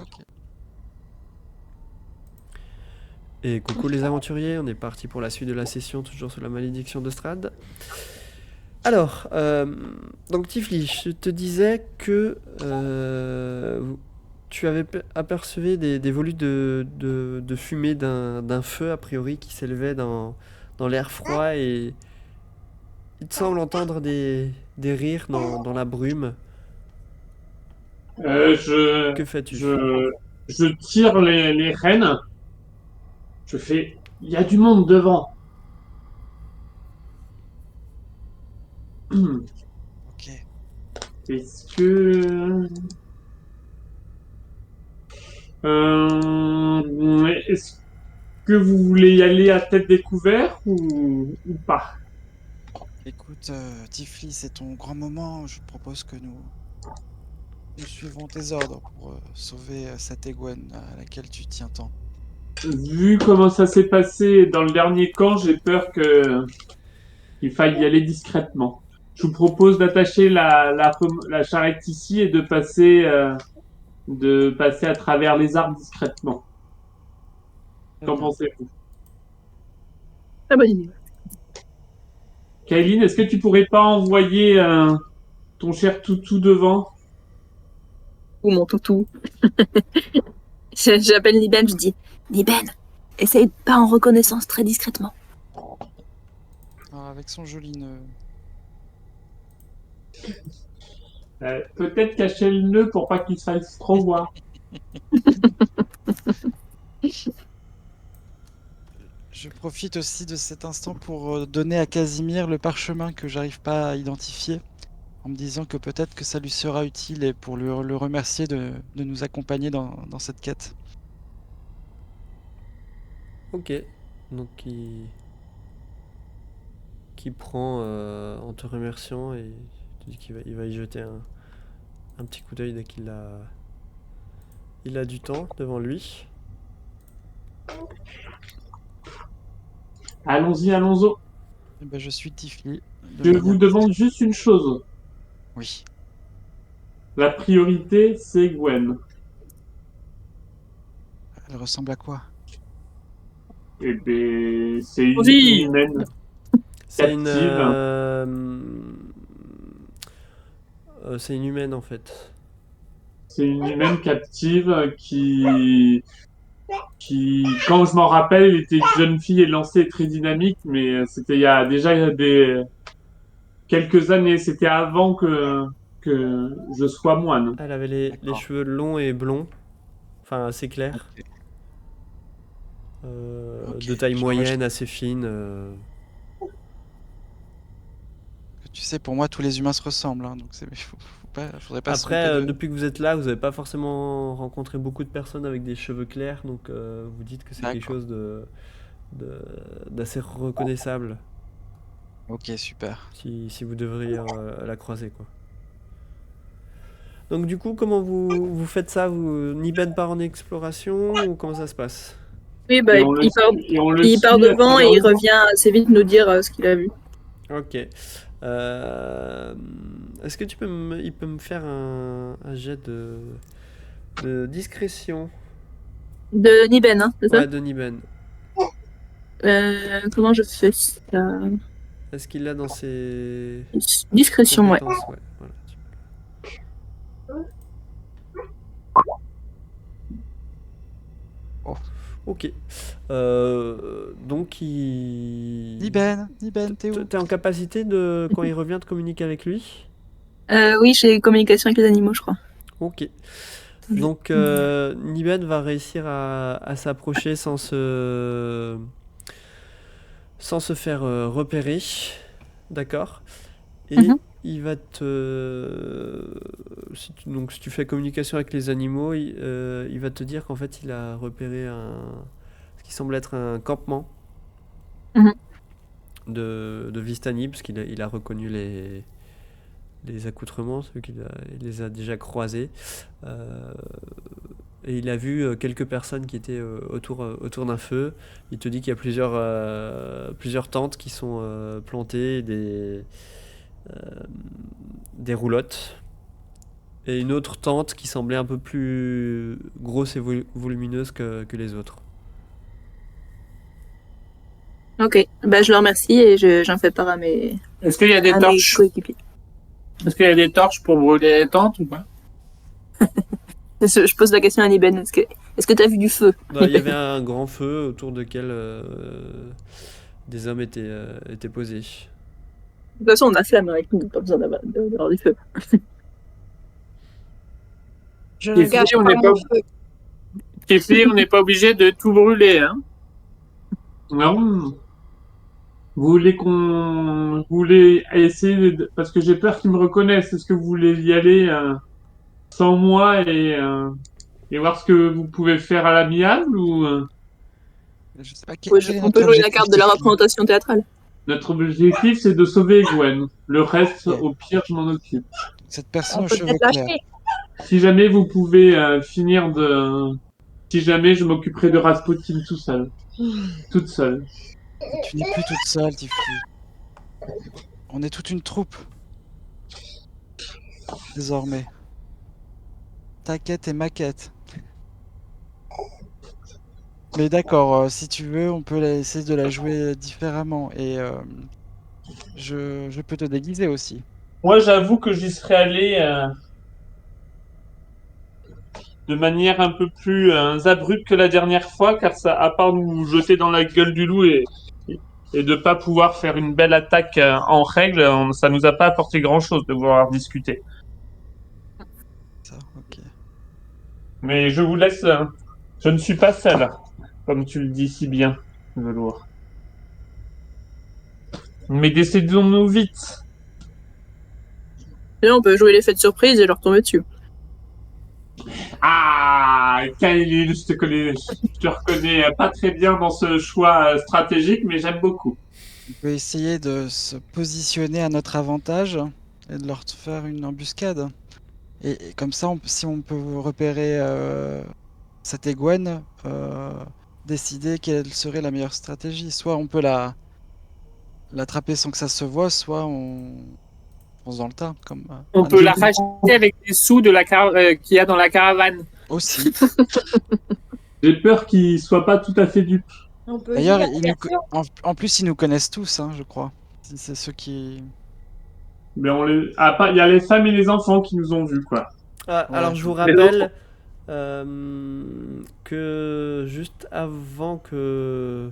Ok. Et coucou les aventuriers, on est parti pour la suite de la session, toujours sur la malédiction de Strahd. Alors, donc Tifli, je te disais que tu avais apercevé des volutes de fumée d'un feu, a priori, qui s'élevait dans l'air froid, et il te semble entendre des rires dans la brume. Euh, je, Que fais-tu? je, je tire les rênes. Je fais, il y a du monde devant. Ok. Est-ce que, est-ce que vous voulez y aller à tête découverte ou pas? Écoute, Tifli, c'est ton grand moment. Je propose que nous suivons tes ordres pour sauver cette Egwene à laquelle tu tiens tant. Vu comment ça s'est passé dans le dernier camp, j'ai peur qu'il faille y aller discrètement. Je vous propose d'attacher la charrette ici et de passer à travers les arbres discrètement. Très Qu'en bien. pensez-vous? Très bonne idée. Kailine, est-ce que tu pourrais pas envoyer ton cher toutou devant? Ou mon toutou. J'appelle Liben, je dis Liben, essaye pas en reconnaissance très discrètement. Alors, avec son joli nœud. Peut-être cacher le nœud pour pas qu'il se fasse trop voir. Je profite aussi de cet instant pour donner à Casimir le parchemin que j'arrive pas à identifier, en me disant que peut-être que ça lui sera utile et pour le remercier de nous accompagner dans cette quête. Ok. Donc qui prend en te remerciant et te dit qu'il va y jeter un petit coup d'œil dès il a du temps devant lui. Allons-y, allons-y. Eh ben, je suis Tifli de Je vous manière demande discrète. juste une chose. Oui. La priorité, c'est Gwen. Elle ressemble à quoi? Eh ben, c'est une Vas-y. humaine C'est captive. c'est une humaine en fait. C'est une humaine captive quand je m'en rappelle, elle était une jeune fille élancée et très dynamique, mais c'était il y a quelques années. C'était avant que je sois moine. Elle avait les D'accord. cheveux longs et blonds, enfin assez clairs, Ok. Ok. de taille Je vois. moyenne, assez fine. Tu sais, pour moi, tous les humains se ressemblent, hein, donc faudrait pas se Après, tromper de. depuis que vous êtes là, vous n'avez pas forcément rencontré beaucoup de personnes avec des cheveux clairs, donc vous dites que c'est quelque D'accord. chose de- d'assez reconnaissable Ok, super. si vous devriez la croiser, quoi. Donc du coup, comment vous faites ça? Niben part en exploration ou comment ça se passe? Oui, bah, Et on le il part suit à devant et travers il le bois. revient assez vite nous dire ce qu'il a vu. Ok. Euh, Est-ce que il peut me faire un jet de discrétion? De Niben, hein, c'est ça? Ouais, de Niben. Comment je fais ça? Est-ce qu'il l'a dans ses Discrétion, ouais. compétences? Ouais, voilà. Oh. Ok. Donc Niben, t'es où? T'es en capacité de, quand il revient, de communiquer avec lui? Oui, j'ai communication avec les animaux, je crois. Ok. Donc Niben va réussir à s'approcher sans se faire repérer. D'accord. Et Mhm. il va donc si tu fais communication avec les animaux, il va te dire qu'en fait il a repéré ce qui semble être un campement Mhm. de Vistani, parce il a reconnu les accoutrements, il les a déjà croisés. Euh, et il a vu quelques personnes qui étaient autour d'un feu. Il te dit qu'il y a plusieurs tentes qui sont plantées, des roulottes. et une autre tente qui semblait un peu plus grosse et volumineuse que les autres. Ok, bah, je le remercie et j'en fais part à mes Est-ce qu'il y a des torches? coéquipiers. Est-ce qu'il y a des torches pour brûler les tentes ou pas? Je pose la question à Niben, est-ce que t'as vu du feu? Il y avait un grand feu autour duquel des hommes étaient posés. De toute façon, on a flamme avec nous, pas besoin d'avoir du feu. Je Et ne gâche puis, on pas n'est pas- mon feu. Kefir, on n'est pas obligé de tout brûler, hein. Non. Vous voulez essayer parce que j'ai peur qu'ils me reconnaissent. Est-ce que vous voulez y aller sans moi et voir ce que vous pouvez faire à l'amiable ou Je sais pas, Oui, quel est on notre peut jouer la objectif, carte de la Tiffany? représentation théâtrale. notre objectif c'est de sauver Gwen. Le reste, Ok. au pire, je m'en occupe. Cette personne On aux peut cheveux peut-être clairs. lâcher. Si jamais vous pouvez finir de... Si jamais je m'occuperai de Rasputin tout seul. Toute seule. Tu n'es plus toute seule, Tiffany. On est toute une troupe. Désormais. Ta quête est ma quête. Mais d'accord, si tu veux, on peut essayer de la jouer différemment. Et je peux te déguiser aussi. Moi, j'avoue que j'y serais allé de manière un peu plus abrupte que la dernière fois, car ça, à part nous jeter dans la gueule du loup et de pas pouvoir faire une belle attaque en règle, ça nous a pas apporté grand-chose de vouloir discuter. Ça, ok. Mais je vous laisse. Je ne suis pas seul, comme tu le dis si bien, Velours. Mais décidons-nous vite. Là, on peut jouer l'effet de surprise et leur tomber dessus. Ah, Kaelin, je te reconnais pas très bien dans ce choix stratégique, mais j'aime beaucoup. On peut essayer de se positionner à notre avantage et de leur faire une embuscade. Et comme ça, si on peut repérer cette Gwen, décider quelle serait la meilleure stratégie. Soit on peut l'attraper sans que ça se voit, soit on fonce dans le tas. Comme, On un peut jeu la de- racheter avec les sous de la qu'il y a dans la caravane. Aussi. J'ai peur qu'ils soient pas tout à fait dupes. On peut D'ailleurs, dire, bien sûr. en plus, ils nous connaissent tous, hein, je crois. C'est ceux qui... Mais il y a les femmes et les enfants qui nous ont vus, quoi. Ah, Ouais, alors je vous Les rappelle que juste avant que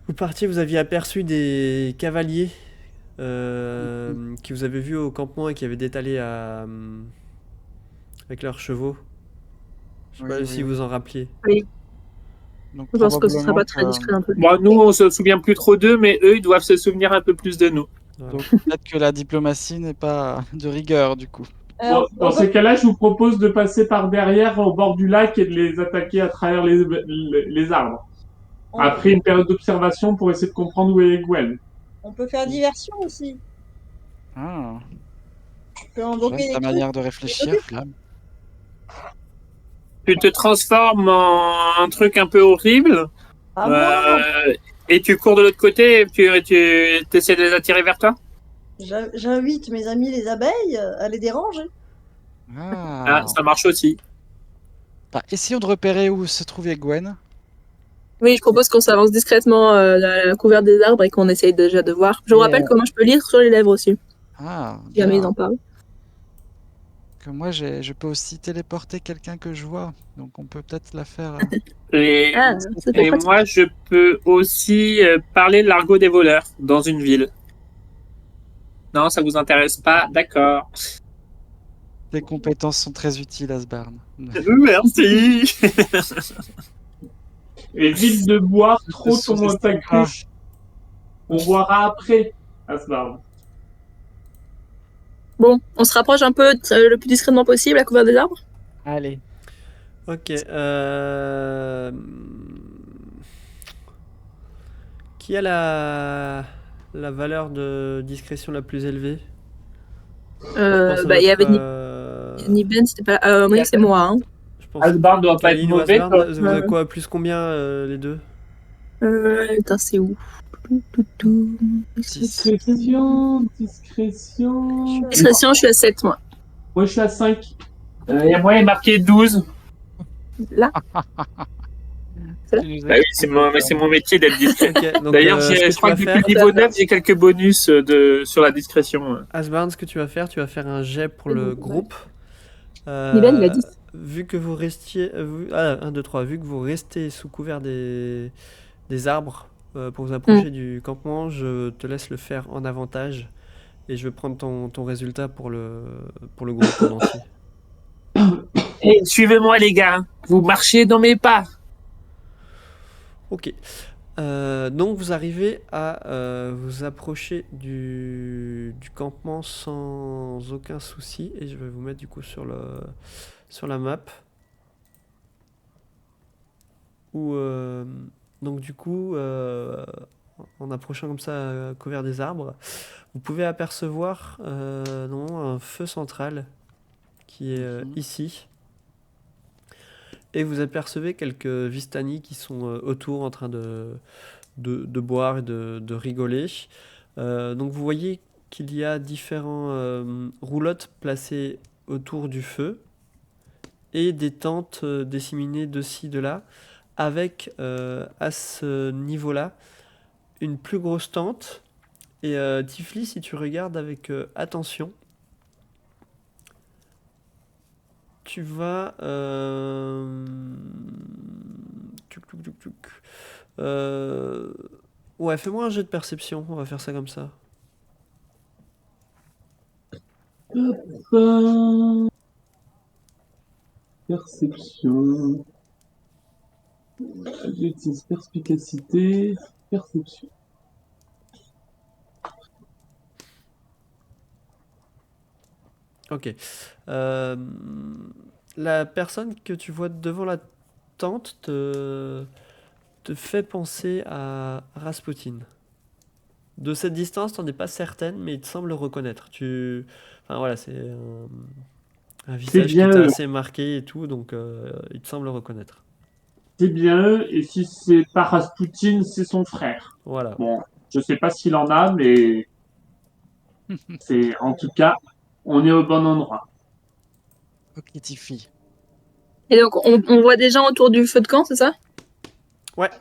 vous partiez, vous aviez aperçu des cavaliers qui vous avaient vu au campement et qui avaient détalé avec leurs chevaux. Je sais Oui, pas oui, si oui. vous en rappeliez. Donc, Je pense que ce sera probablement pas très que- discret un peu. Bon, nous, on se souvient plus trop d'eux, mais eux, ils doivent se souvenir un peu plus de nous. Voilà. Donc peut-être que la diplomatie n'est pas de rigueur, du coup. Bon, dans ces cas-là, je vous propose de passer par derrière au bord du lac et de les attaquer à travers les arbres. Après une période d'observation pour essayer de comprendre où est Gwen. On peut faire diversion aussi. Ah, On peut invoquer j'aime ta des trucs. manière de réfléchir, Flamme. Tu te transformes en un truc un peu horrible, Ah, moi, et tu cours de l'autre côté et tu essaies de les attirer vers toi. j'invite mes amis les abeilles à les déranger. Ah. Ah, ça marche aussi. Bah, essayons de repérer où se trouvait Gwen. Oui, je propose qu'on s'avance discrètement à la couverte des arbres et qu'on essaye déjà de voir. Je vous rappelle comment je peux lire sur les lèvres aussi, Ah, si jamais bien. ils en parlent. Que moi, je peux aussi téléporter quelqu'un que je vois. Donc on peut peut-être la faire... Et, Ah, c'est pas et pratique. moi, je peux aussi parler de l'argot des voleurs dans une ville. Non, ça vous intéresse pas? D'accord. Tes compétences sont très utiles, Asbarn. Merci. Évite de boire trop ta sous-estime cruche. On boira après, Asbard. Bon, on se rapproche un peu le plus discrètement possible à couvert des arbres. Allez. Ok. Qui a la valeur de discrétion la plus élevée? Je pense Il y avait notre, Niben, c'était pas. Oui, c'est moi. Hein. je pense Asbard doit pas être Kaline ou mauvais. Asbjorn, quoi. vous avez quoi? Plus combien les deux? Putain, c'est où? Six. Discrétion. Discrétion, je suis à 7, moi. Moi, je suis à 5. Et moi, il est marqué 12. Là, Tu nous Bah oui, c'est mon métier d'être discret. Ok, donc D'ailleurs, ce que je tu crois vas que faire, depuis le niveau 9, j'ai quelques bonus sur la discrétion. Asbarn, ce que tu vas faire un jet pour le groupe. Milan, il a 10. Vu que vous restiez. 1, 2, 3. Vu que vous restez sous couvert des arbres pour vous approcher du campement, je te laisse le faire en avantage. Et je vais prendre ton résultat pour le groupe en entier. Hey, suivez-moi, les gars. Vous marchez dans mes pas. Ok. Donc vous arrivez à vous approcher du campement sans aucun souci. Et je vais vous mettre du coup sur la map. Où, donc du coup, en approchant comme ça, couvert des arbres, vous pouvez apercevoir un feu central qui est ici. Et vous apercevez quelques Vistani qui sont autour en train de boire et de rigoler. Donc vous voyez qu'il y a différents roulottes placées autour du feu et des tentes disséminées de ci, de là, avec à ce niveau-là une plus grosse tente. Et Tifli, si tu regardes avec attention, tu vas... Ouais, fais-moi un jet de perception, on va faire ça comme ça. Perception. J'utilise perspicacité. Perception. Ok. La personne que tu vois devant la tente te fait penser à Rasputin. De cette distance, t'en es pas certaine, mais il te semble le reconnaître. Enfin voilà, c'est un visage qui bien t'a eux. assez marqué et tout, donc il te semble le reconnaître. C'est bien eux, et si c'est pas Rasputin, c'est son frère. Voilà. Bon, je sais pas s'il en a, mais c'est en tout cas, on est au bon endroit. Ok, Tiffy. Et donc, on voit des gens autour du feu de camp, c'est ça? Ouais,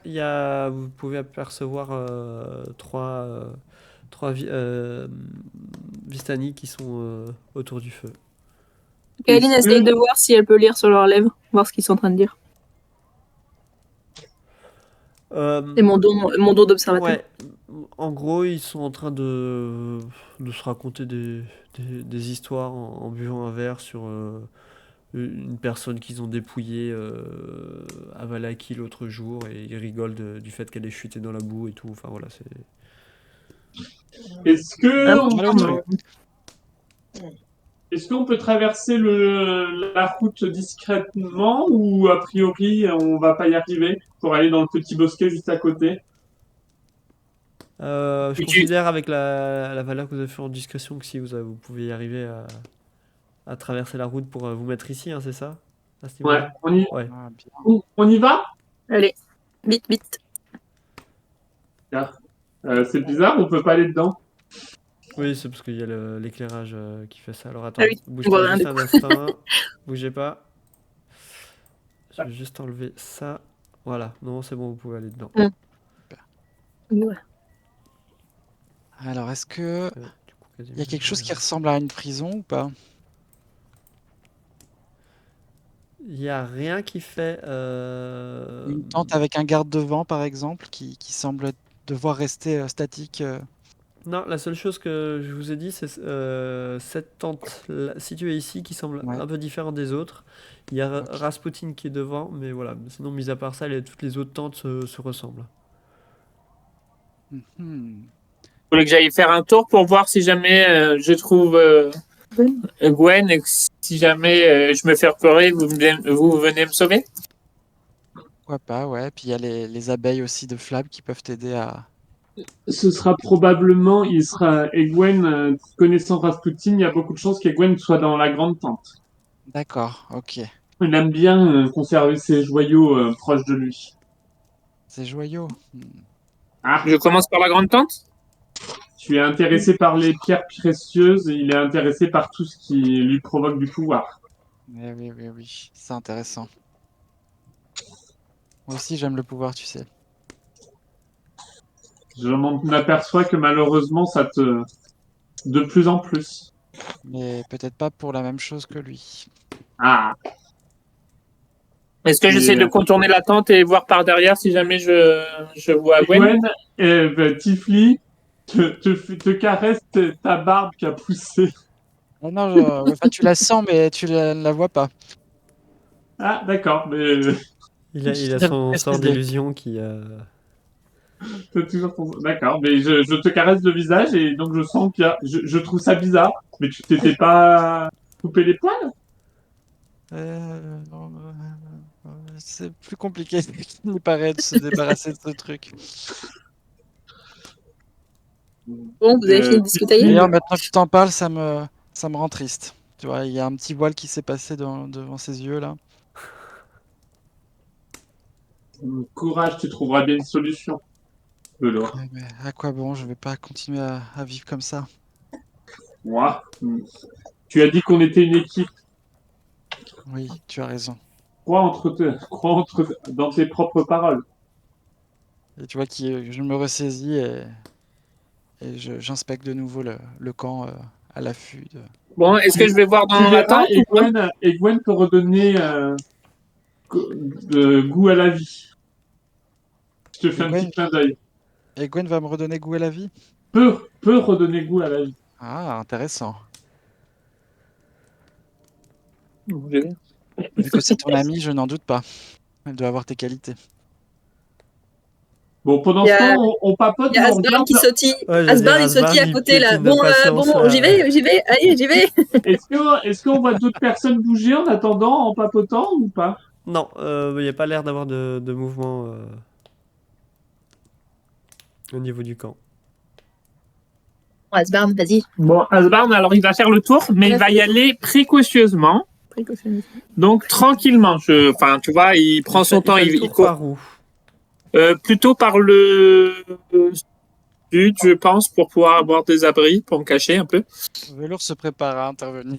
vous pouvez apercevoir trois Vistani qui sont autour du feu. Aline essaye de voir si elle peut lire sur leurs lèvres, voir ce qu'ils sont en train de dire. C'est mon don d'observateur. Ouais, en gros, ils sont en train de se raconter des histoires en buvant un verre sur une personne qu'ils ont dépouillée à Valaki l'autre jour et ils rigolent du fait qu'elle est chutée dans la boue et tout. Enfin voilà, c'est. Est-ce que Voilà le truc. est-ce qu'on peut traverser la route discrètement ou a priori on va pas y arriver pour aller dans le petit bosquet juste à côté? Je considère avec la valeur que vous avez fait en discrétion que si vous pouvez y arriver à traverser la route pour vous mettre ici, hein, c'est ça? À ce Ouais, niveau-là Ouais. Ah, bien. on y va? Allez, vite, vite. C'est bizarre, on peut pas aller dedans. Oui, c'est parce qu'il y a l'éclairage qui fait ça. Alors attends, Ah oui, bouge on voit pas rien juste du un coup. instant. Bougez pas. Je vais juste enlever ça. Voilà, non, c'est bon, vous pouvez aller dedans. Ouais. Alors, est-ce que Du coup, quasiment, il y a quelque chose qui ressemble à une prison ou pas? Il n'y a rien qui fait. Une tente avec un garde devant, par exemple, qui semble devoir rester statique. Non, la seule chose que je vous ai dit, c'est cette tente située ici qui semble Ouais. un peu différente des autres. Il y a Rasputin qui est devant, mais voilà. Sinon, mis à part ça, toutes les autres tentes se ressemblent. Mhm. Vous voulez que j'aille faire un tour pour voir si jamais je trouve Gwen et que si jamais je me fais repérer, vous venez me sauver? Pourquoi pas, ouais. Puis il y a les abeilles aussi de Flab qui peuvent t'aider à. Ce sera probablement, Egwen, connaissant Rasputin, il y a beaucoup de chances qu'Egwen soit dans la grande tente. D'accord, ok. Il aime bien conserver ses joyaux proches de lui. C'est joyeux. Ah, Je commence par la grande tente? Tu es intéressé par les pierres précieuses et il est intéressé par tout ce qui lui provoque du pouvoir. Oui, c'est intéressant. Moi aussi, j'aime le pouvoir, tu sais. Je m'en aperçois que malheureusement, ça te... De plus en plus. Mais peut-être pas pour la même chose que lui. Ah. Est-ce que j'essaie de contourner la tente et voir par derrière si jamais je vois Gwen? Tifli te caresse ta barbe qui a poussé. Ah non, enfin, tu la sens, mais tu la vois pas. Ah, d'accord, mais Il a Je son précisé. sort d'illusion qui... t'as toujours D'accord, mais je te caresse le visage et donc je sens qu'il y a... Je trouve ça bizarre, mais tu t'étais pas coupé les poils? Non, c'est plus compliqué qu'il n'y paraît de se débarrasser de ce truc. Bon, vous avez fini de discuter? D'ailleurs, maintenant que tu t'en parles, ça me rend triste. Tu vois, il y a un petit voile qui s'est passé devant ses yeux là. Courage, tu trouveras bien une solution. Velours. Ouais, mais à quoi bon? Je vais pas continuer à vivre comme ça. Moi, tu as dit qu'on était une équipe. Oui, tu as raison. Crois dans tes propres paroles. Et tu vois que je me ressaisis et j'inspecte de nouveau le camp à l'affût. Bon, est-ce que je vais voir Tu dans la verras, tente ou pas? et Gwen peut redonner goût à la vie. Je te fais un petit clin d'œil. Et Gwen va me redonner goût à la vie? Peut redonner goût à la vie. Ah, intéressant. Oui. Vu que c'est ton ami, je n'en doute pas. Elle doit avoir tes qualités. Bon, pendant Il y ce a- temps, on papote. Il y a mais on Asbarn regarde. qui sautille. Ouais, j'allais Asbarn, dire, il sautille à il côté là. piétine de Bon, patience, bon, là. j'y vais, allez, j'y vais. Est-ce qu'on voit d'autres personnes bouger en attendant, en papotant ou pas? Non, il n'y a pas l'air d'avoir de mouvement au niveau du camp. Asbarn, vas-y. Bon, Asbarn, alors il va faire le tour, mais il va y aller précautionneusement. Donc tranquillement. Enfin, tu vois, il prend son temps, fait le il tour court. par où? Plutôt par le sud, je pense, pour pouvoir avoir des abris, pour me cacher un peu. Velours se prépare à intervenir.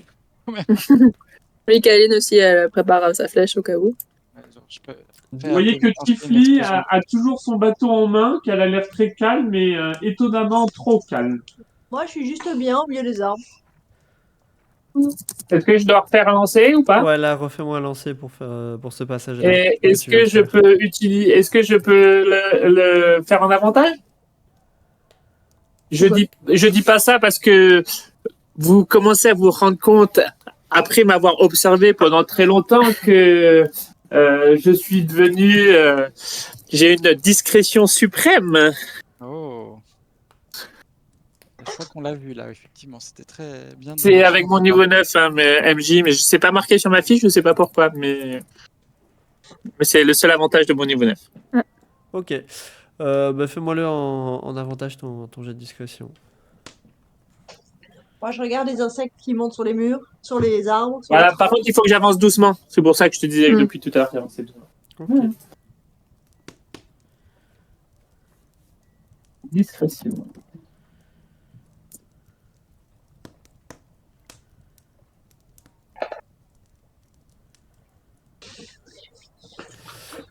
Michaeline aussi, elle prépare sa flèche au cas où. Je peux Vous faire voyez que déclencher une Tifli explosion. a toujours son bâton en main, qu'elle a l'air très calme et étonnamment trop calme. Moi, je suis juste bien au milieu des arbres. Est-ce que je dois refaire un lancer ou pas? Ouais, là, refais-moi un lancer pour ce passage-là. Et que est-ce tu viens que de je faire. peux utiliser, est-ce que je peux le faire en avantage? Je dis pas ça parce que vous commencez à vous rendre compte, après m'avoir observé pendant très longtemps, que je suis devenu, j'ai une discrétion suprême. Oh. Je crois qu'on l'a vu là, effectivement. C'était très bien. C'est avec mon niveau 9, hein, MJ, mais je sais pas marqué sur ma fiche, je sais pas pourquoi, mais c'est le seul avantage de mon niveau 9. Ok. Fais-moi-le en avantage ton jet de discrétion. Moi, je regarde les insectes qui montent sur les murs, sur les arbres. Sur Voilà, les par contre, il faut que j'avance doucement. C'est pour ça que je te disais depuis tout à l'heure d'avancer doucement. Ok. Discrétion.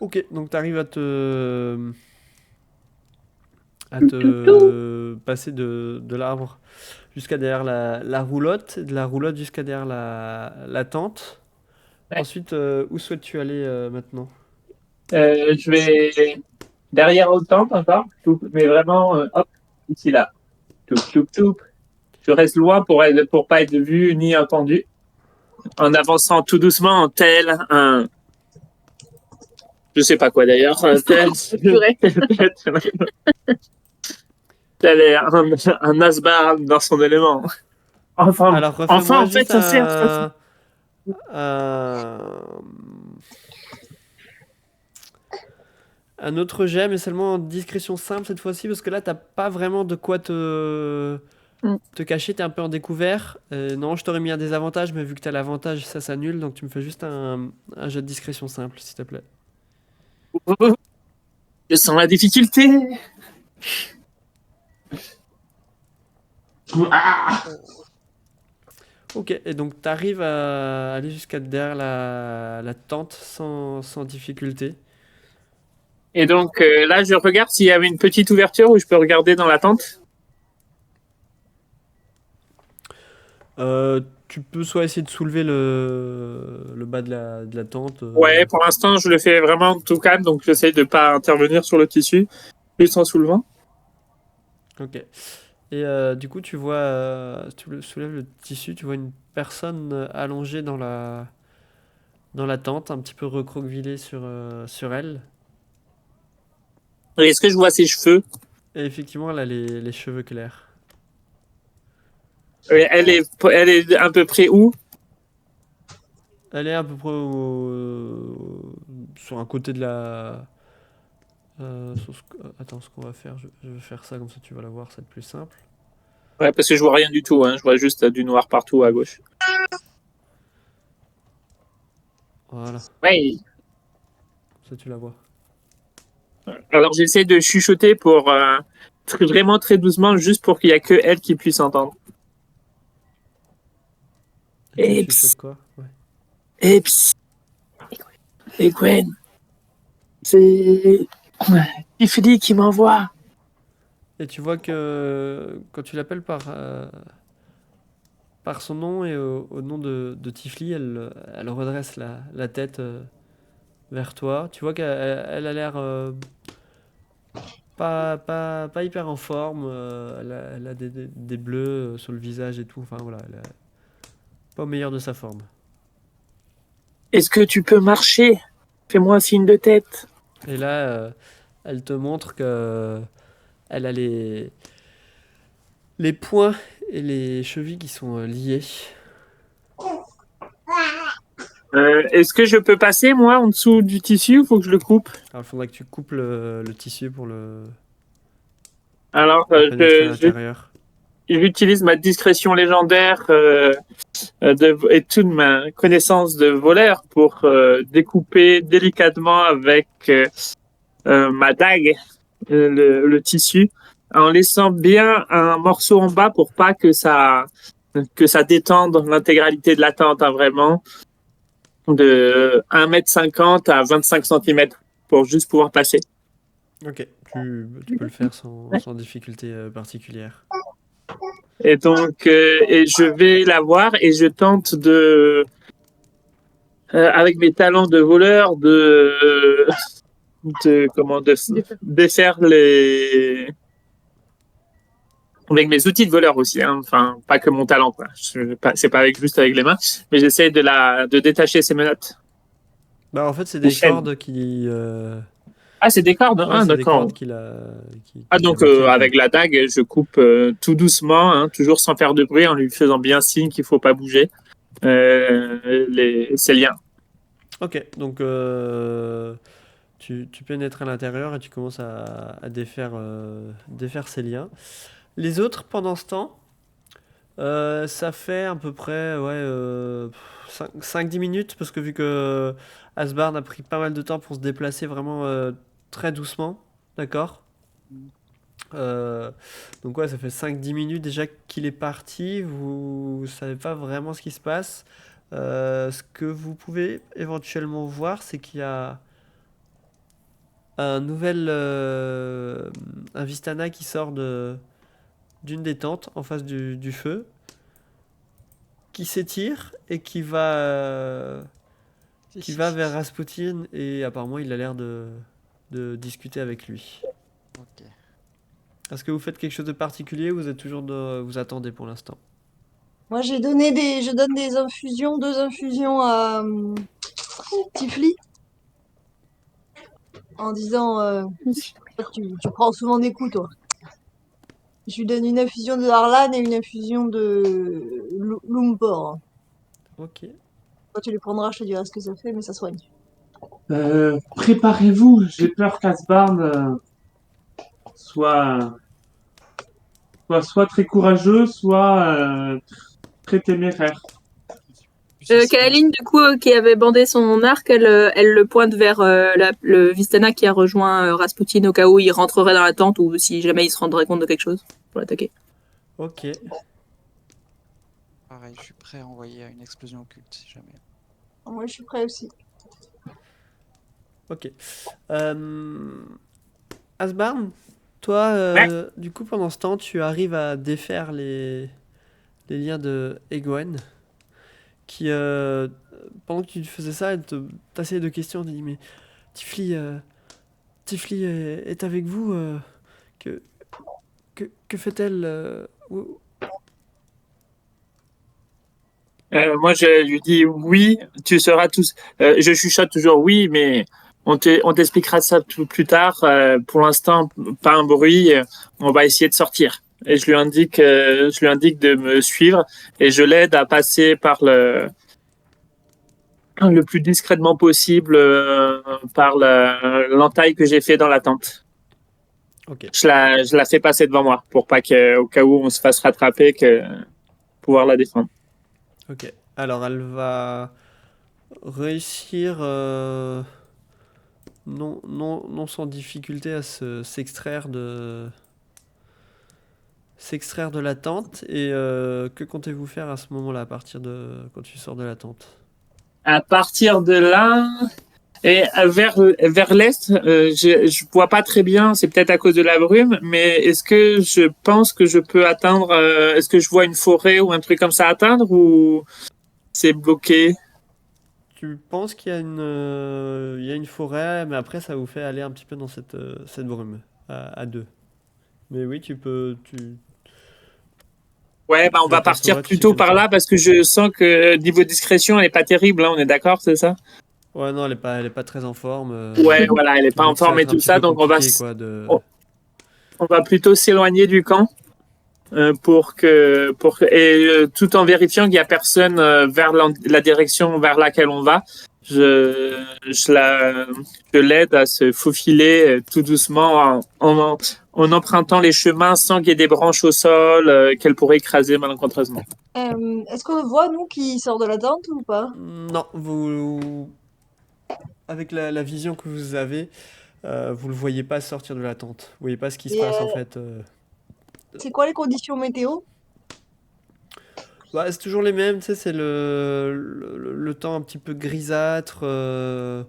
Ok, donc tu arrives à te passer de l'arbre jusqu'à derrière la roulotte, de la roulotte jusqu'à derrière la tente. Ouais. Ensuite, où souhaites-tu aller maintenant? Je vais derrière au temple encore, mais vraiment, hop, ici là. Toup. Je reste loin pour pas être vu ni entendu. En avançant tout doucement, tel un. Je sais pas quoi d'ailleurs. Tel est un Asbarn dans son élément. Enfin, Alors, refais-moi en fait, juste ça sert. un autre jet, mais seulement en discrétion simple cette fois-ci, parce que là, t'as pas vraiment de quoi te cacher, t'es un peu en découvert. Non, je t'aurais mis un désavantage, mais vu que t'as l'avantage, ça s'annule, donc tu me fais juste un jet de discrétion simple, s'il te plaît. Je sens la difficulté. Ah Ok, et donc tu arrives à aller jusqu'à derrière la tente sans difficulté. Et donc là, je regarde s'il y avait une petite ouverture où je peux regarder dans la tente. Tu peux soit essayer de soulever le bas de la tente. Ouais, pour l'instant, je le fais vraiment tout calme, donc j'essaie de pas intervenir sur le tissu, juste en soulevant. Ok. Et du coup, tu vois, si tu soulèves le tissu, tu vois une personne allongée dans la tente, un petit peu recroquevillée sur elle. Et est-ce que je vois ses cheveux? Et effectivement, elle a les cheveux clairs. Elle est à peu près où? Elle est à peu près sur un côté de la. Attends, ce qu'on va faire, je vais faire ça comme ça tu vas la voir, ça va être plus simple. Ouais, parce que je vois rien du tout, hein. Je vois juste du noir partout à gauche. Voilà, Ouais. ça tu la vois. Alors j'essaie de chuchoter pour vraiment très doucement, juste pour qu'il y a que elle qui puisse entendre. Et Et tu chuchotes psst, quoi? Ouais. et psst, et Gwen, c'est Tiffany qui m'envoie. Et tu vois que quand tu l'appelles par son nom et au nom de Tifli, elle redresse la tête vers toi. Tu vois qu'elle a l'air pas hyper en forme. Elle a des bleus sur le visage et tout. Enfin voilà, elle est pas au meilleur de sa forme. Est-ce que tu peux marcher? Fais-moi un signe de tête. Et là, elle te montre que elle a les poings et les chevilles qui sont liés. Est-ce que je peux passer, moi, en dessous du tissu ou faut que je le coupe? Alors, il faudrait que tu coupes le tissu pour Alors, pénétrer à l'intérieur. j'utilise ma discrétion légendaire et toute ma connaissance de voleur pour découper délicatement avec ma dague le tissu, en laissant bien un morceau en bas pour pas que ça détende l'intégralité de la tente, hein, vraiment, de 1,50 m à 25 cm pour juste pouvoir passer. Ok, tu peux le faire sans difficulté particulière. Et donc, et je vais la voir et je tente avec mes talents de voleur, de défaire avec mes outils de voleur aussi, hein. Enfin, pas que mon talent, quoi. C'est pas juste avec les mains, mais j'essaie de détacher ses menottes. Bah, en fait, c'est Des des chaînes. cordes qui. Ah, c'est des cordes, Ouais, ah, c'est des d'accord. cordes Ah, qui la donc, maintiennent, quoi. avec la dague, je coupe tout doucement, hein, toujours sans faire de bruit, en lui faisant bien signe qu'il faut pas bouger ces liens. Ok, donc tu pénètres à l'intérieur et tu commences à défaire ces liens. Les autres, pendant ce temps, ça fait à peu près ouais, 5-10 minutes, parce que vu que Asbard a pris pas mal de temps pour se déplacer vraiment très doucement, d'accord? Euh, donc ouais, ça fait 5-10 minutes déjà qu'il est parti, vous savez pas vraiment ce qui se passe. Ce que vous pouvez éventuellement voir, c'est qu'il y a un Vistana qui sort d'une des tentes en face du feu, qui s'étire et qui va vers Rasputin, et apparemment il a l'air de discuter avec lui. Ok. Est-ce que vous faites quelque chose de particulier ou vous êtes toujours vous attendez pour l'instant? Moi, je donne des infusions, 2 infusions à Tifli, en disant, tu prends souvent des coups, toi. Je lui donne une infusion de Harlan et une infusion de Lumpor. Ok. Quand tu les prendras, je te dirai ce que ça fait, mais ça soigne. Préparez-vous, j'ai peur qu'Asbarn soit, soit très courageux, soit très téméraire. Kaeline, du coup, qui avait bandé son arc, elle le pointe vers le Vistana qui a rejoint Rasputin au cas où il rentrerait dans la tente ou si jamais il se rendrait compte de quelque chose pour l'attaquer. Ok. Pareil, je suis prêt à envoyer à une explosion occulte si jamais. Moi, je suis prêt aussi. Ok. Asbarn, toi, Ouais. du coup, pendant ce temps, tu arrives à défaire les liens de Egwene, qui, pendant que tu faisais ça, elle t'asseyait de questions, elle te dit, mais Tifli, Tifli est avec vous, que, que fait-elle Moi, je lui dis oui, tu seras tous. Je chuchote toujours oui, mais on t'expliquera ça plus tard. Pour l'instant, pas un bruit. On va essayer de sortir. Et je lui indique de me suivre et je l'aide à passer par le plus discrètement possible par l'entaille que j'ai fait dans la tente. Ok, Je la fais passer devant moi pour pas qu'au cas où on se fasse rattraper, que pouvoir la défendre. ok. Alors, elle va réussir, non sans difficulté, à s'extraire de la tente. Et que comptez-vous faire à ce moment-là, à partir de quand tu sors de la tente? À partir de là, et vers l'est, je vois pas très bien, c'est peut-être à cause de la brume, mais est-ce que je pense que je peux atteindre, est-ce que je vois une forêt ou un truc comme ça à atteindre ou c'est bloqué? Tu penses qu'il y a il y a une forêt, mais après ça vous fait aller un petit peu dans cette brume à deux. Mais oui, Ouais, bah on tu va partir apercevras tout de suite plutôt comme par ça. là parce que je sens que niveau discrétion, elle est pas terrible, hein, on est d'accord, c'est ça? Ouais, non, elle est pas très en forme. Ouais, voilà, elle est pas en Donc ça va forme et être un tout petit ça, peu donc compliqué, quoi, de... on va plutôt s'éloigner du camp. Tout en vérifiant qu'il y a personne vers la direction vers laquelle on va, je, je l'aide à se faufiler tout doucement en empruntant les chemins sans qu'il y ait des branches au sol qu'elle pourrait écraser malencontreusement. Est-ce qu'on le voit, nous, qui sort de la tente ou pas? Non, avec la vision que vous avez, vous le voyez pas sortir de la tente. Vous voyez pas ce qui se Et passe en fait. c'est quoi les conditions météo? Bah, c'est toujours les mêmes, tu sais, c'est le temps un petit peu grisâtre. Euh,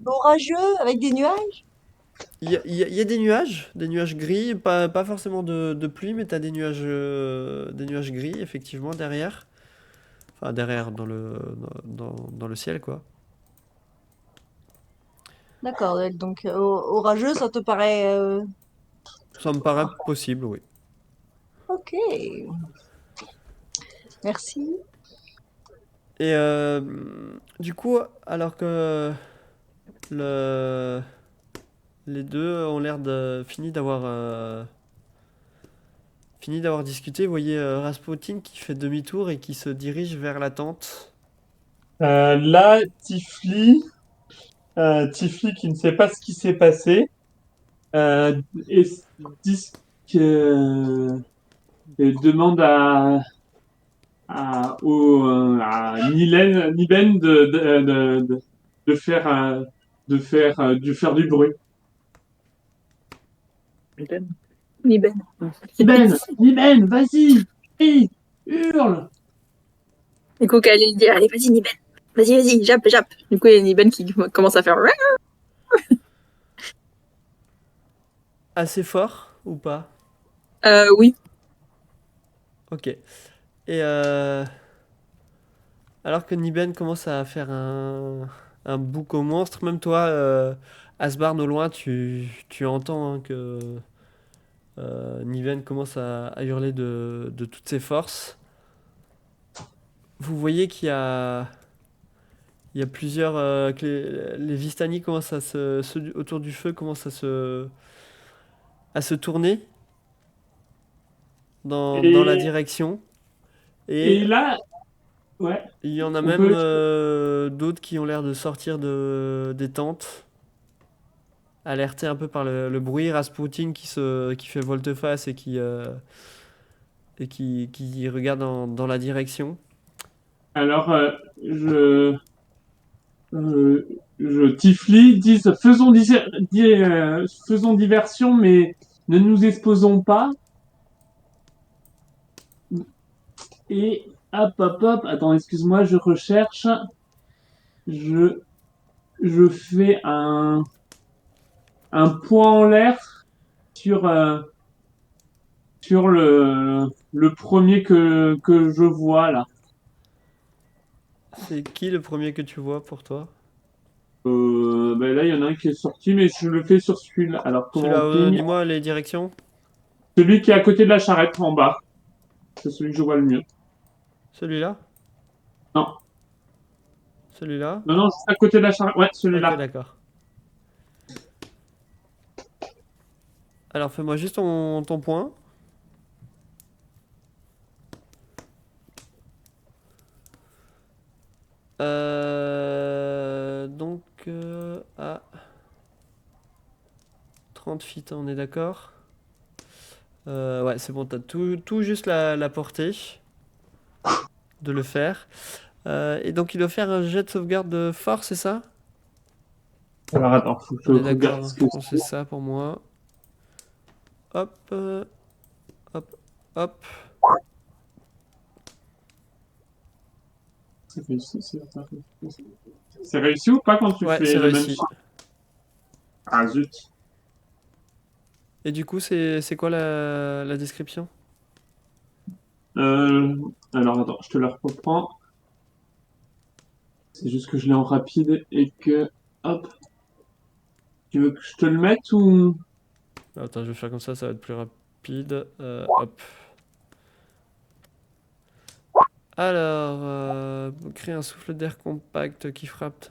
Orageux, avec des nuages? Il y a des nuages gris, pas forcément de pluie, mais tu as des nuages gris, effectivement, derrière. Enfin, derrière, dans le ciel, quoi. D'accord, donc orageux, ça te paraît... Ça me paraît possible, oui. Ok, merci. Et du coup, alors que le, les deux ont l'air de fini d'avoir discuté, vous voyez Rasputin qui fait demi-tour et qui se dirige vers la tente. Là, Tifli qui ne sait pas ce qui s'est passé, euh, et dit que, demande à Niben de faire, de faire du bruit. Ni ben. Niben, vas-y, crie, hurle. Du coup, Khalil dit, allez, vas-y, Niben. Vas-y, vas-y, jappe, jappe. Du coup, il y a Niben qui commence à faire... Assez fort ou pas? Oui. Ok. Et alors que Niben commence à faire un bouc au monstre, même toi, Asbarn au loin, tu entends hein, que Niben commence à hurler de toutes ses forces. Vous voyez il y a plusieurs... que les Vistani commencent ceux autour du feu commencent à se tourner dans la Et, direction. Et et là, ouais, il y en a on même peut. d'autres qui ont l'air de sortir des tentes, alertés un peu par le bruit. Rasputin qui fait volte-face et qui regarde dans la direction. Alors, euh, Tifli disent faisons diversion, mais ne nous exposons pas. Et hop. Attends, excuse-moi, je recherche. Je, je fais un point en l'air sur, sur le premier que je vois là. C'est qui le premier que tu vois pour toi? Ben là, il y en a un qui est sorti, mais je le fais sur celui-là. Alors, comment Celui-là, on ping? dis-moi les directions. Celui qui est à côté de la charrette en bas. C'est celui que je vois le mieux. Celui-là? Non, Celui-là? non, juste à côté de la charrette. Ouais, Ok, celui-là. d'accord. Alors fais-moi juste ton point. Donc à 30 feet, on est d'accord? Ouais, c'est bon, t'as tout juste la portée de le faire. Et donc il doit faire un jet de sauvegarde de force, c'est ça? Alors, attends, faut que je On est regarde d'accord, ce je que pense que c'est. c'est ça pour moi. Hop, hop, hop. C'est réussi ou pas quand tu Ouais, fais c'est le même réussi. chiffre? Ah, zut. Et du coup, c'est quoi la description? Euh, alors, attends, je te la reprends. C'est juste que je l'ai en rapide et que... Hop. Tu veux que je te le mette ou... Attends, je vais faire comme ça va être plus rapide. Hop. Alors, créer un souffle d'air compact qui frappe.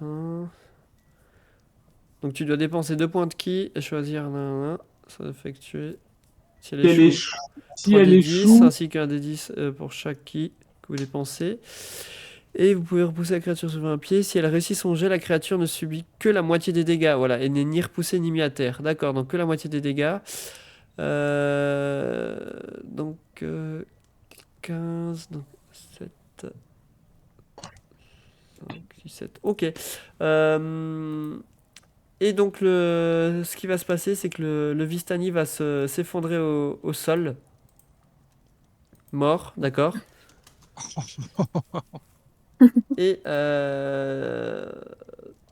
Donc tu dois dépenser 2 points de ki et choisir un. Ça va effectuer. Si elle elle échoue, échoue? Si elle 3d10 échoue... ainsi qu'un d10 pour chaque ki que vous dépensez. Et vous pouvez repousser la créature sur un pied. Si elle réussit son jet, la créature ne subit que la moitié des dégâts. Voilà, et n'est ni repoussée ni mise à terre. D'accord, donc que la moitié des dégâts. Donc 15, donc 7, 5, 6, 7. Ok. Et donc ce qui va se passer, c'est que le Vistani va s'effondrer au sol, mort, d'accord. Et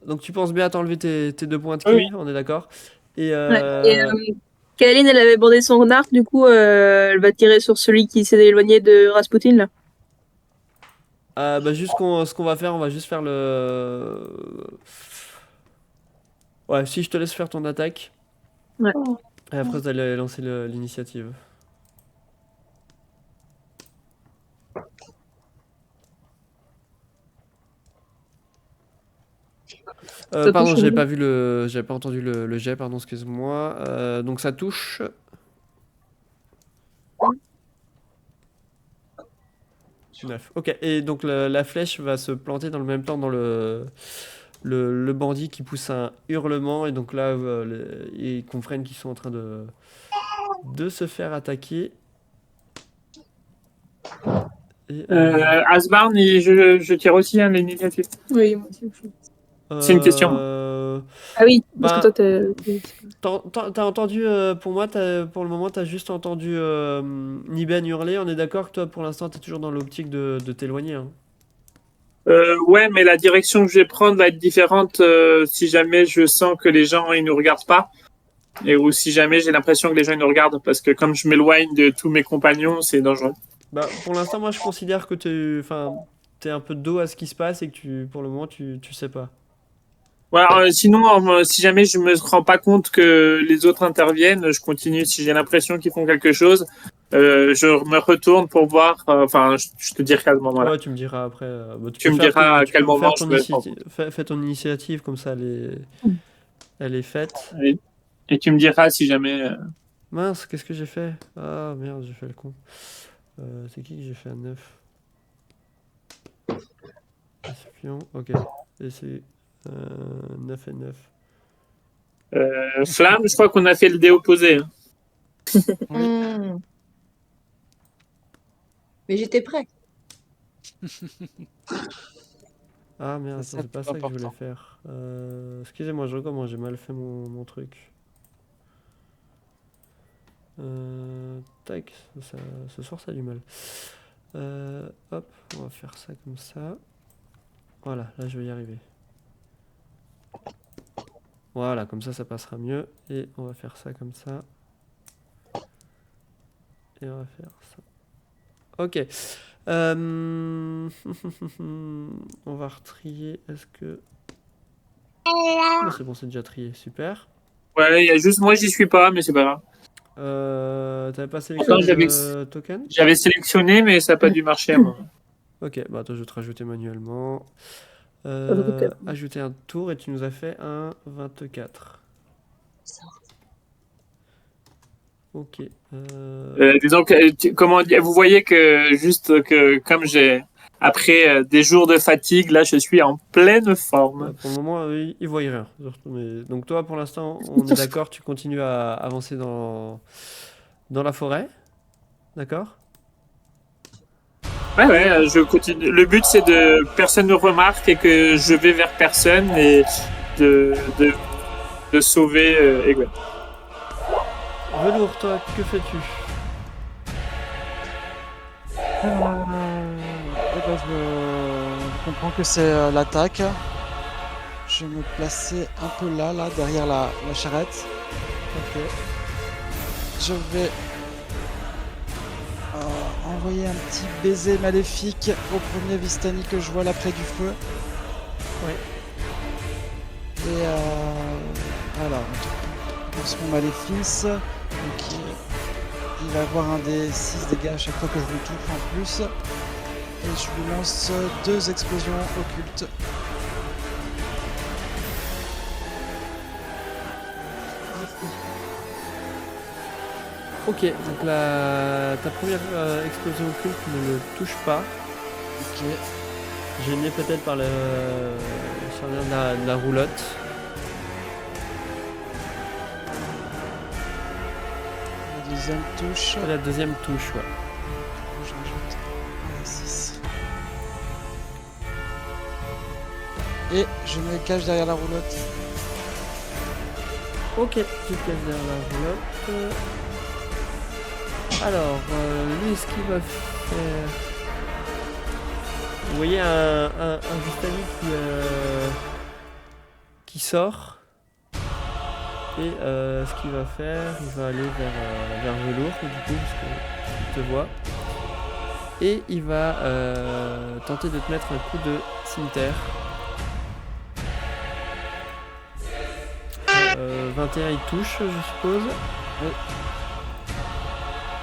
donc tu penses bien à t'enlever tes 2 points de Oui, ki, on est d'accord. Et Ouais. Et Kaeline, elle avait bordé son arc, du coup, elle va tirer sur celui qui s'est éloigné de Rasputin, là. bah, ce qu'on va faire, on va juste faire le. Ouais, si je te laisse faire ton attaque, Ouais. et après vous allez lancer l'initiative. Ça Pardon, touche. j'avais pas entendu le jet, pardon, excuse-moi. Donc ça touche. 9. Ok, et donc la flèche va se planter dans le même temps dans le bandit qui pousse un hurlement, et donc là, ils comprennent qu'ils sont en train de se faire attaquer. Et, Asbarn, je tire aussi l'initiative. Oui, moi aussi. C'est une question. Ah oui, parce que Bah, toi, t'es. t'as entendu, pour moi, pour le moment, t'as juste entendu Niben hurler. On est d'accord que toi, pour l'instant, t'es toujours dans l'optique de t'éloigner, hein. Ouais, mais la direction que je vais prendre va être différente si jamais je sens que les gens ils nous regardent pas et ou si jamais j'ai l'impression que les gens ils nous regardent parce que comme je m'éloigne de tous mes compagnons, c'est dangereux. Bah, pour l'instant, moi, je considère que t'es un peu de dos à ce qui se passe et que pour le moment, tu sais pas. Ouais, sinon, si jamais je me rends pas compte que les autres interviennent, je continue. Si j'ai l'impression qu'ils font quelque chose, je me retourne pour voir. Enfin, je te dirai à ce moment-là. Ouais, tu me diras après. Bah, Tu me diras à tu quel peux moment faire je ton me prends. initiative. Fais ton initiative, comme ça, elle est faite. Et tu me diras si jamais. Mince, qu'est-ce que j'ai fait? Ah merde, j'ai fait le con. C'est qui que j'ai fait à 9? Espion, ok. Et c'est 9 et 9. Flamme, je crois qu'on a fait le dé opposé, hein. Oui. Hmm. Mais j'étais prêt. Ah merde, C'est attends, ça le c'est pas plus ça que je voulais important. faire. Excusez-moi, je recommence, j'ai mal fait mon truc. Tac, ce soir ça a du mal. Hop, on va faire ça comme ça. Voilà, là je vais y arriver. Voilà, comme ça passera mieux. Et on va faire ça comme ça. Et on va faire ça. Ok. On va retrier. Est-ce que... Ah, c'est bon, c'est déjà trié. Super. Ouais, il y a juste moi, j'y suis pas, mais c'est pas grave. T'avais pas Attends, sélectionné le token? J'avais sélectionné, mais ça n'a pas dû marcher à moi. Ok, bah attends, je vais te rajouter manuellement. Ok. Ajouter un tour et tu nous as fait un 24. Ok. Disons que, comment dire, vous voyez que juste que comme j'ai après des jours de fatigue, là, je suis en pleine forme. Pour le moment, il voit rien. Donc toi, pour l'instant, on est d'accord, tu continues à avancer dans la forêt. D'accord? Ouais, je continue. Le but, c'est de personne ne remarque et que je vais vers personne et de sauver Egwene. Velours, toi, que fais-tu? Eh ben, je comprends que c'est l'attaque. Je vais me placer un peu là, derrière la charrette. Ok. Je vais envoyer un petit baiser maléfique au premier Vistani que je vois là près du feu. Ouais. Et voilà, on lance mon maléfice. Donc il va avoir un des 6 dégâts à chaque fois que je le touche en plus. Et je lui lance 2 explosions occultes. Ok, donc ta première explosion occulte ne le touche pas. Ok. Gêné peut-être par le charnière de la roulotte. La deuxième touche. La deuxième touche, ouais. Je rajoute 6. Et je me cache derrière la roulotte. Ok, tu te caches derrière la roulotte. Alors, lui, ce qu'il va faire... Vous voyez un Vistani qui sort. Et ce qu'il va faire, il va aller vers Velours, du coup, parce qu'il te voit. Et il va tenter de te mettre un coup de cimetière. 21, il touche, je suppose. Oui.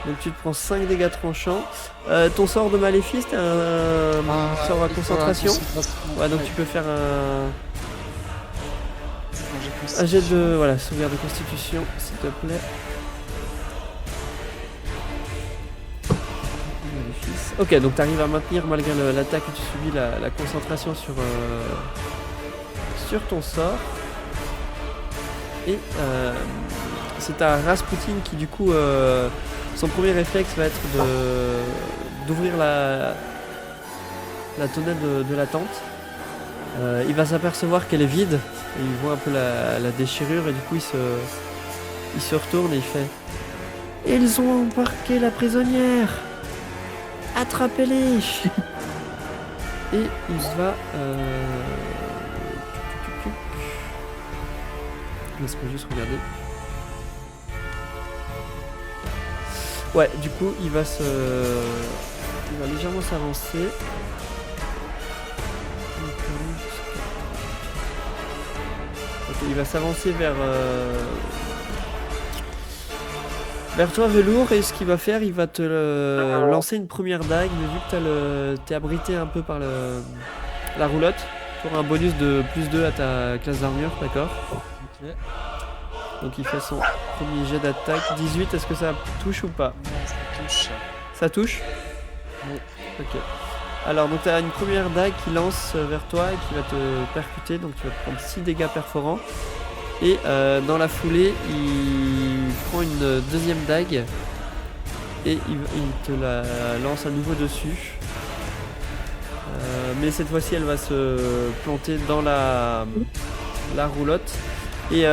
Donc tu te prends 5 dégâts tranchants. Ton sort de maléfice, t'as un sort à concentration. Ouais, donc tu peux faire un jet de sauvegarde de constitution, s'il te plaît. Maléfice. Ok, donc tu arrives à maintenir malgré l'attaque que tu subis la concentration sur ton sort. Et c'est ta Rasputin qui du coup son premier réflexe va être d'ouvrir la tonnelle de la tente. Il va s'apercevoir qu'elle est vide et il voit un peu la déchirure et du coup il se retourne et il fait: ils ont embarqué la prisonnière, attrapez-les. Et il va laisse-moi juste regarder. Ouais, du coup, il va légèrement s'avancer. Ok, il va s'avancer vers toi, Velours, et ce qu'il va faire, il va te lancer une première dague, mais vu que t'es abrité un peu par la roulotte, tu auras un bonus de +2 à ta classe d'armure, d'accord? Ok. Donc il fait son premier jet d'attaque. 18, est-ce que ça touche ou pas? Non, ça touche. Ça touche? Oui. Ok. Alors donc tu as une première dague qui lance vers toi et qui va te percuter, donc tu vas prendre 6 dégâts perforants. Et dans la foulée, il prend une deuxième dague et il te la lance à nouveau dessus. Mais cette fois-ci, elle va se planter dans la roulotte. Et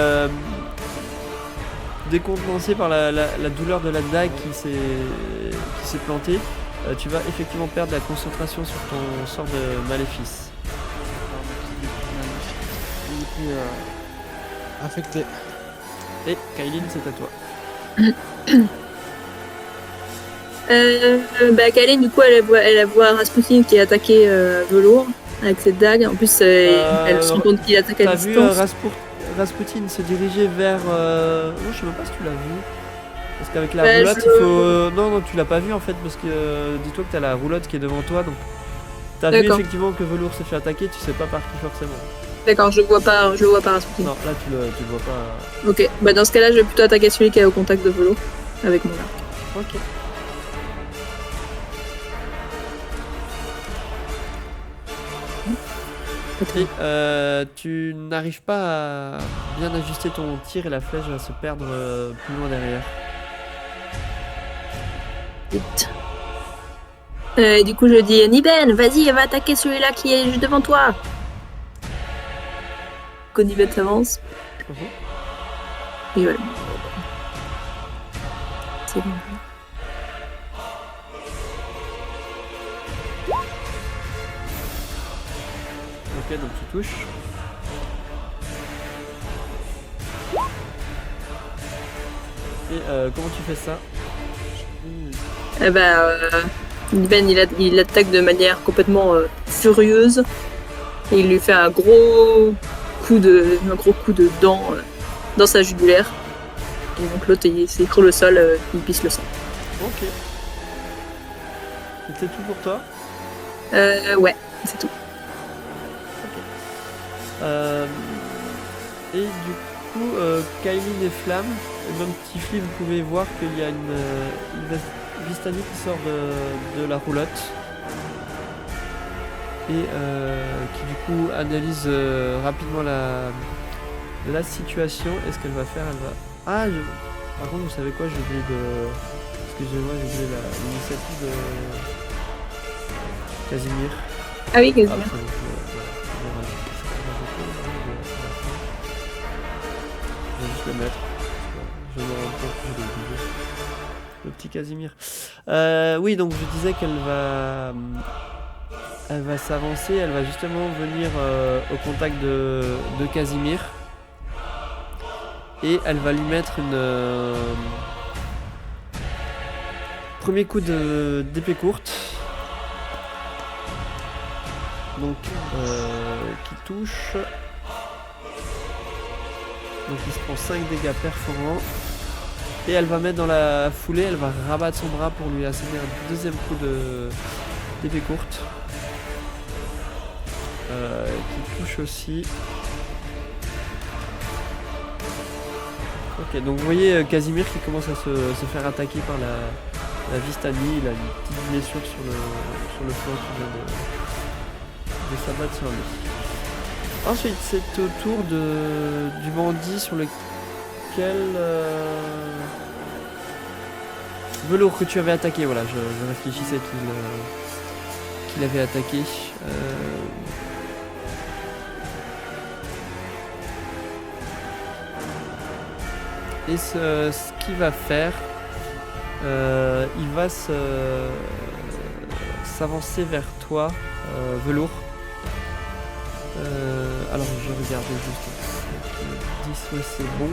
décontenancé par la douleur de la dague qui s'est plantée, tu vas effectivement perdre la concentration sur ton sort de maléfice. Il est plus affecté. Et Kailin, c'est à toi. Kalen, du coup, elle voit Rasputin qui a attaqué Velour avec cette dague. En plus, elle se rend compte qu'il attaque à T'as vu distance. Rasputin se diriger vers... Non, je sais même pas si tu l'as vu. Parce qu'avec la Bah, roulotte, je- il faut... Non, tu l'as pas vu en fait, parce que dis-toi que t'as la roulotte qui est devant toi, donc... T'as vu D'accord. effectivement que Velour s'est fait attaquer, tu sais pas par qui forcément. D'accord, je le vois pas Rasputin. Non, là tu le vois pas... Ok, dans ce cas-là, je vais plutôt attaquer celui qui est au contact de Velour avec mon arc. Ok. Et tu n'arrives pas à bien ajuster ton tir et la flèche va se perdre plus loin derrière. Vite. Du coup, je dis Niben, vas-y, va attaquer celui-là qui est juste devant toi. Quand Niben s'avance. Et voilà. C'est bon. Ok, donc tu touches. Et comment tu fais ça? Niben, il attaque de manière complètement furieuse. Et il lui fait un gros coup de dent dans sa jugulaire. Et donc l'autre, il s'écroule au sol, il pisse le sang. Ok. C'était tout pour toi? Ouais, c'est tout. Et du coup, Kailin et Flamme, et même Tifli, vous pouvez voir qu'il y a une Vistani qui sort de la roulotte. Et qui du coup analyse rapidement la situation. Et ce qu'elle va faire, elle va... Ah, par contre, vous savez quoi, j'ai oublié de... Excusez-moi, j'ai oublié l'initiative de Casimir. Ah oui, Ah, Casimir. c'est bon, je vais juste le mettre. Je me rends compte que je l'ai oublié. Le petit Casimir. Oui, donc je disais qu'elle va... Elle va s'avancer, elle va justement venir au contact de Casimir. Et elle va lui mettre une... Premier coup d'épée courte. Donc, qui touche. Donc il se prend 5 dégâts perforants. Et elle va mettre dans la foulée, elle va rabattre son bras pour lui asséner un deuxième coup d'épée courte. Qui touche aussi. Ok, donc vous voyez Casimir qui commence à se faire attaquer par la Vistani. Il a une petite blessure sur le flanc qui vient de s'abattre sur lui. Ensuite, c'est au tour du bandit sur lequel... Velour que tu avais attaqué, voilà, je réfléchissais qu'il avait attaqué. Et ce qu'il va faire, il va s'avancer vers toi, Velour. Alors je regarde juste 10, ouais c'est bon.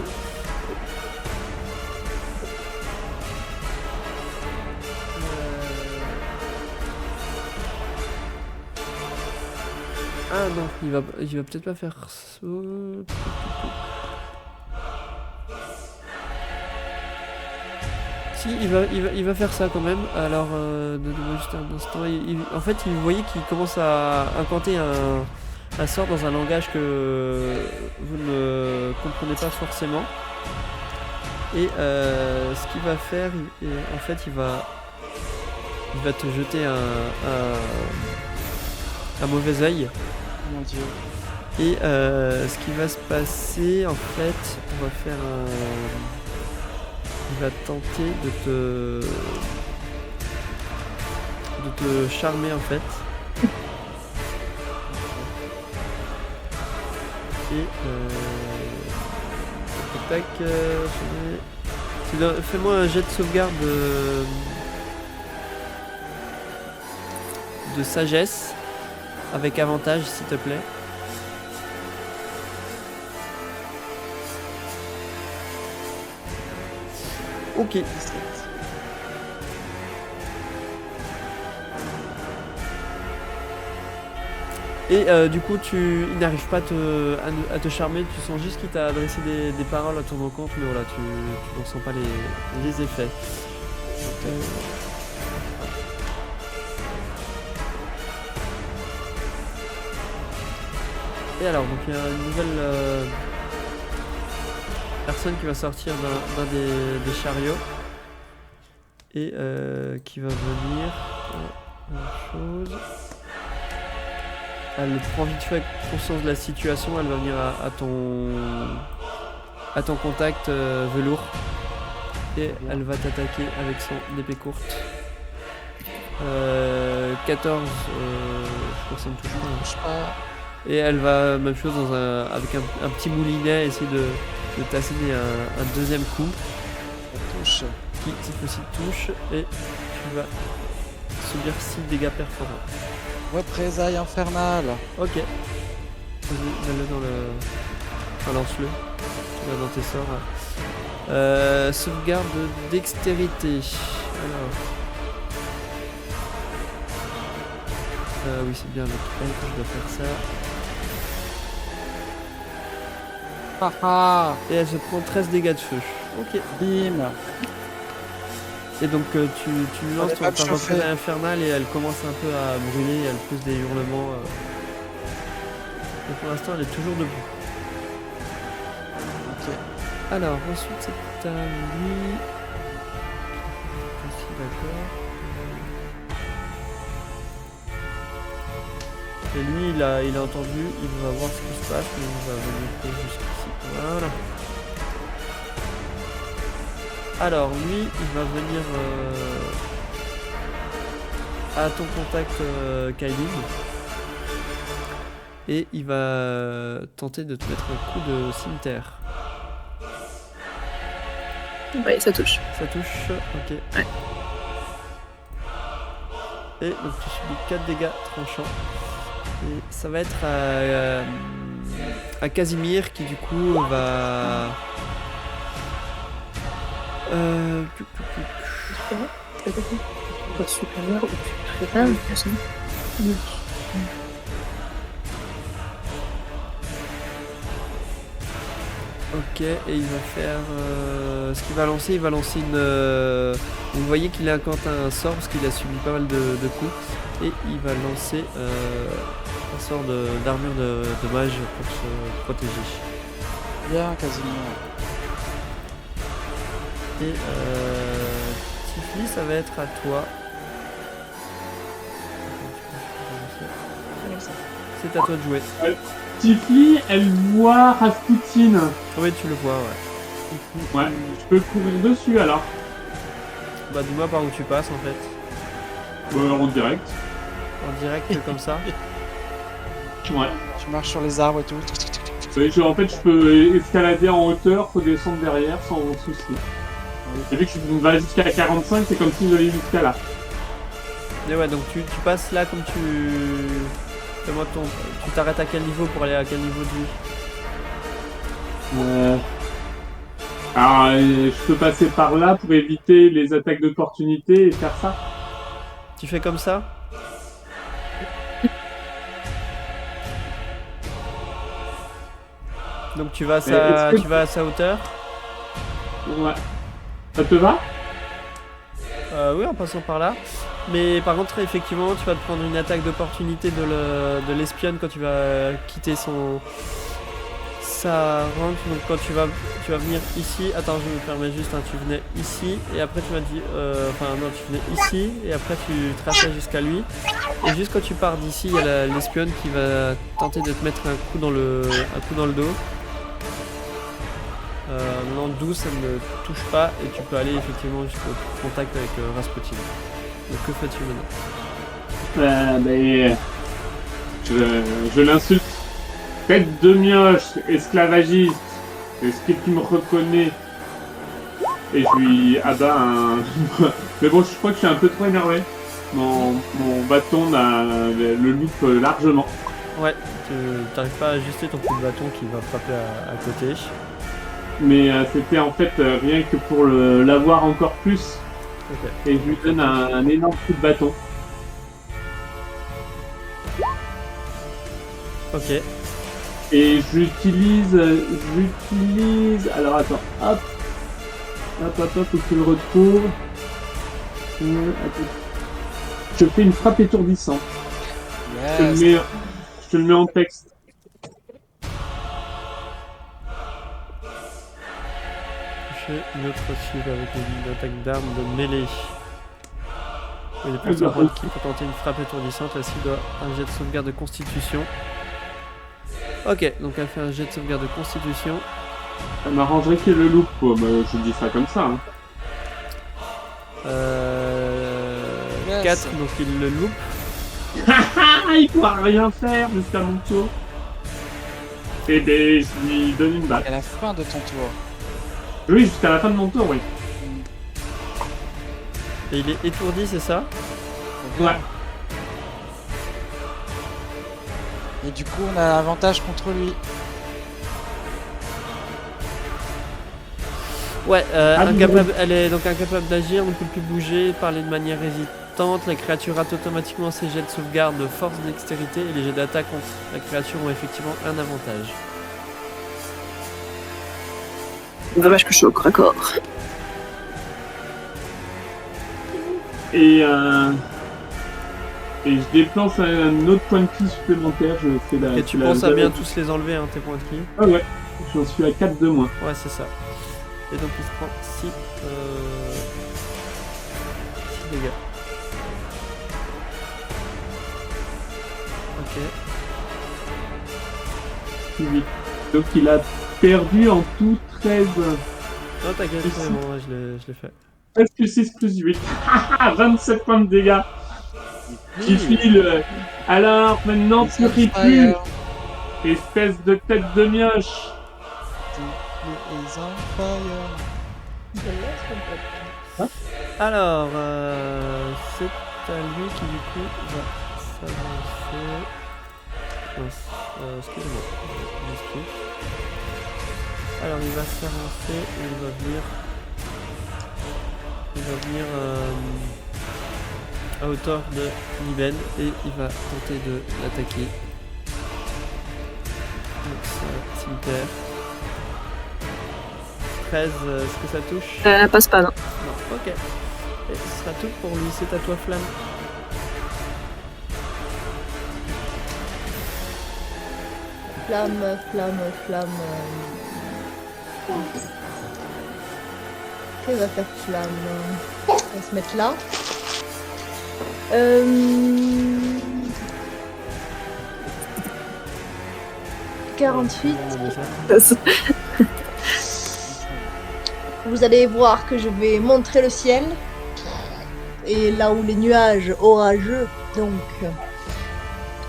Ah non, il va peut-être pas faire ça. Si, il va faire ça quand même. Alors, donnez-moi juste un instant. En fait, vous voyez qu'il commence à incanter un sort dans un langage que vous ne comprenez pas forcément. Et ce qu'il va faire, en fait, il va te jeter un mauvais œil. Mon Dieu. Et ce qui va se passer, en fait, on va faire il va tenter de te charmer, en fait. Et tac, fais-moi un jet de sauvegarde. de sagesse avec avantage, s'il te plaît. Ok. 17. Et du coup, il n'arrive pas à te charmer, tu sens juste qu'il t'a adressé des paroles à ton encontre, mais voilà, tu n'en sens pas les effets. Et alors, donc il y a une nouvelle personne qui va sortir d'un des chariots et qui va venir. Une chose. Elle prend vite fait conscience de la situation, elle va venir à ton contact velours et elle va t'attaquer avec son épée courte. 14, je crois que ça ne touche pas. Je sais pas. Et elle va, même chose, avec un petit moulinet, essayer de t'asséner un deuxième coup Ça touche. qui cette fois-ci touche et tu vas subir 6 dégâts perforants. Représailles infernale. Ok. Vas-y, mets-le dans le... Enfin, lance-le. Tu vas dans tes sorts. Sauvegarde de dextérité. Alors... oui, c'est bien avec elle que je dois faire ça. Haha. Et elle se prend 13 dégâts de feu. Ok. Bim. Et donc tu lances est pas ta chauffée. représailles infernale et elle commence un peu à brûler, elle pousse des hurlements. Et pour l'instant elle est toujours debout. Ok. Alors ensuite c'est à lui. Ici, d'accord. Et lui il a entendu, il va voir ce qui se passe, mais il va venir jusqu'ici. Voilà. Alors lui il va venir à ton contact Kylie. Et il va tenter de te mettre un coup de cimetière. Ouais, ça touche. Ça touche, ok. Ouais. Et donc tu subis 4 dégâts tranchants. Et ça va être à Casimir qui du coup va... Pas supérieur ou très bas, personne. Ok, et il va faire... ce qu'il va lancer, une... Vous voyez qu'il incante un sort parce qu'il a subi pas mal de coups. Et il va lancer un sort d'armure de mage pour se protéger. Bien, Casimir. Et Tiffany, ça va être à toi. C'est à toi de jouer. Tiffy, elle voit Rasputin. Oui, tu le vois, ouais. Ouais, je peux courir dessus alors. Bah dis-moi par où tu passes en fait. En direct. En direct comme ça. Ouais. Tu marches sur les arbres et tout. En fait, je peux escalader en hauteur, redescendre derrière sans souci. Et vu que je vais jusqu'à 45, c'est comme si j'allais jusqu'à là. Et ouais, donc tu passes là comme tu... Fais-moi ton... Tu t'arrêtes à quel niveau pour aller à quel niveau de vie? Alors, je peux passer par là pour éviter les attaques d'opportunité et faire ça. Tu fais comme ça? Donc tu vas à sa hauteur? Ouais. Ça te va? Oui, en passant par là. Mais par contre, effectivement, tu vas te prendre une attaque d'opportunité de l'espionne quand tu vas quitter sa range. Donc quand tu vas venir ici. Attends, je me permets juste, hein, tu venais ici et après tu m'as dit... Enfin non, tu venais ici et après tu traçais jusqu'à lui. Et juste quand tu pars d'ici, il y a l'espionne qui va tenter de te mettre un coup dans le dos. Maintenant 12 ça ne touche pas et tu peux aller effectivement jusqu'au contact avec Rasputin. Donc que fais-tu maintenant? Je l'insulte. Tête de mioche, esclavagiste. Est-ce que tu me reconnais? Et je lui abats un... Mais bon, je crois que je suis un peu trop énervé. mon bâton le loupe largement. Ouais, t'arrives pas à ajuster ton coup de bâton qui va frapper à côté. Mais c'était en fait rien que pour l'avoir encore plus. Ok. Et je lui donne un énorme coup de bâton. Ok. Et j'utilise. Alors attends, hop, faut que je le retrouve. Attends. Je fais une frappe étourdissante. Yes. Je te le mets en texte. Toucher une autre cible avec une attaque d'arme de mêlée. Il dépense un point de ki pour tenter une frappe étourdissante. La cible doit un jet de sauvegarde de constitution. Ok, donc elle fait un jet de sauvegarde de constitution. Ça m'arrangerait qu'il le loupe, quoi. Bah, je dis ça comme ça. Hein. Yes. 4, donc il le loupe. Ah, il pourra rien faire jusqu'à mon tour. Et ben, je lui donne une balle. À la fin de ton tour. Oui, jusqu'à la fin de mon tour, oui. Et il est étourdi, c'est ça? Ouais. Et du coup, on a l'avantage contre lui. Ouais, Ah, incapable, elle est donc incapable d'agir, ne peut plus bouger, parler de manière hésitante. La créature rate automatiquement ses jets de sauvegarde de force dextérité et les jets d'attaque contre la créature ont effectivement un avantage. Dommage que je suis au corps à corps. Et je dépense un autre point de ki supplémentaire. Je fais la. Et tu penses à bien tous les enlever, hein, tes points de ki? Ah ouais, j'en suis à 4 de moins. Ouais, c'est ça. Et donc il se prend 6 dégâts. Ok. 8. Donc il a perdu en tout 13. Non, t'inquiète, c'est bon, ouais, je l'ai fait. 13 plus 6 plus 8. 27 points de dégâts. Qui file. Alors maintenant, tu ris plus. Espèce de tête de mioche. Is on fire. Alors, c'est à lui qui du coup va s'avancer. Mince, excusez-moi, je m'explique. Alors il va s'avancer et il va venir à hauteur de Niben et il va tenter de l'attaquer. Donc ça, cimetière. 13, est-ce que ça touche? Passe pas, non. Non, ok. Et ce sera tout pour lui, c'est à toi Flamme. Flamme. Qu'est-ce qu'elle va faire Flamme? On va se mettre là. 48. Vous allez voir que je vais montrer le ciel. Et là où les nuages orageux, donc,